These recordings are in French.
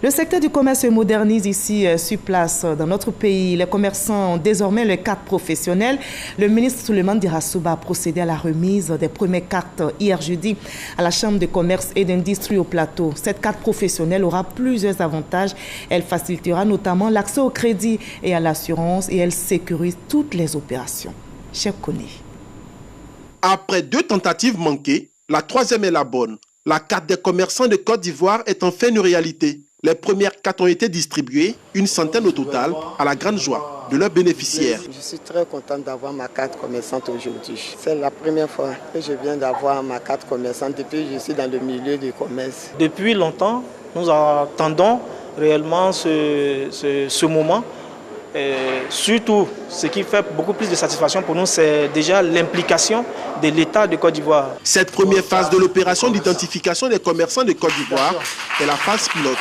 Le secteur du commerce se modernise ici sur place dans notre pays. Les commerçants ont désormais les cartes professionnelles. Le ministre Souleymane Dirassouba a procédé à la remise des premières cartes hier jeudi à la Chambre de commerce et d'industrie au Plateau. Cette carte professionnelle aura plusieurs avantages. Elle facilitera notamment l'accès au crédit et à l'assurance et elle sécurise toutes les opérations. Chef Koné. Après 2 tentatives manquées, la 3e est la bonne. La carte des commerçants de Côte d'Ivoire est enfin une réalité. Les premières cartes ont été distribuées, une centaine au total, à la grande joie de leurs bénéficiaires. Je suis très contente d'avoir ma carte commerçante aujourd'hui. C'est la première fois que je viens d'avoir ma carte commerçante depuis que je suis dans le milieu du commerce. Depuis longtemps, nous attendons réellement ce moment. Et surtout, ce qui fait beaucoup plus de satisfaction pour nous, c'est déjà l'implication de l'État de Côte d'Ivoire. Cette première phase de l'opération d'identification des commerçants de Côte d'Ivoire est la phase pilote.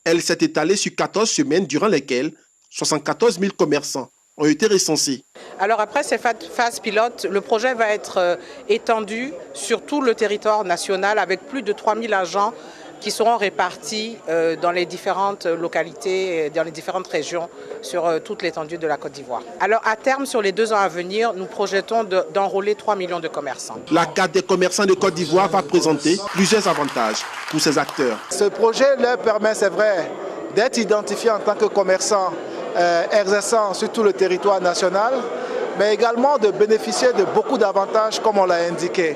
Elle s'est étalée sur 14 semaines durant lesquelles 74 000 commerçants ont été recensés. Alors après cette phase pilote, le projet va être étendu sur tout le territoire national avec plus de 3 000 agents qui seront répartis dans les différentes localités, dans les différentes régions, sur toute l'étendue de la Côte d'Ivoire. Alors à terme, sur les 2 ans à venir, nous projetons d'enrôler 3 millions de commerçants. La carte des commerçants de Côte d'Ivoire va présenter plusieurs avantages pour ces acteurs. Ce projet leur permet, c'est vrai, d'être identifiés en tant que commerçants exerçant sur tout le territoire national, mais également de bénéficier de beaucoup d'avantages comme on l'a indiqué.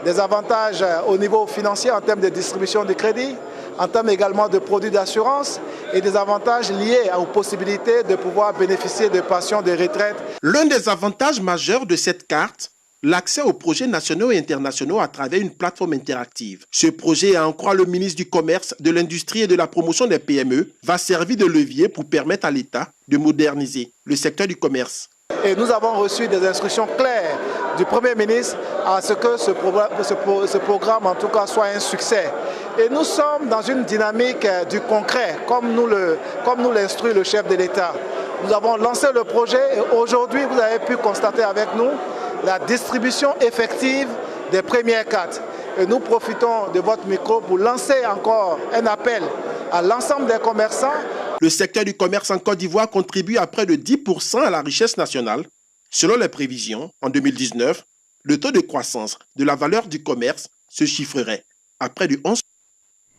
Des avantages au niveau financier en termes de distribution de crédit, en termes également de produits d'assurance et des avantages liés aux possibilités de pouvoir bénéficier de pensions de retraite. L'un des avantages majeurs de cette carte, l'accès aux projets nationaux et internationaux à travers une plateforme interactive. Ce projet, à en croire le ministre du Commerce, de l'Industrie et de la Promotion des PME, va servir de levier pour permettre à l'État de moderniser le secteur du commerce. Et nous avons reçu des instructions claires du Premier ministre à ce que ce programme en tout cas soit un succès. Et nous sommes dans une dynamique du concret, comme nous l'instruit le chef de l'État. Nous avons lancé le projet et aujourd'hui vous avez pu constater avec nous la distribution effective des premières cartes. Et nous profitons de votre micro pour lancer encore un appel à l'ensemble des commerçants. Le secteur du commerce en Côte d'Ivoire contribue à près de 10% à la richesse nationale. Selon les prévisions, en 2019, le taux de croissance de la valeur du commerce se chiffrerait à près de 11%.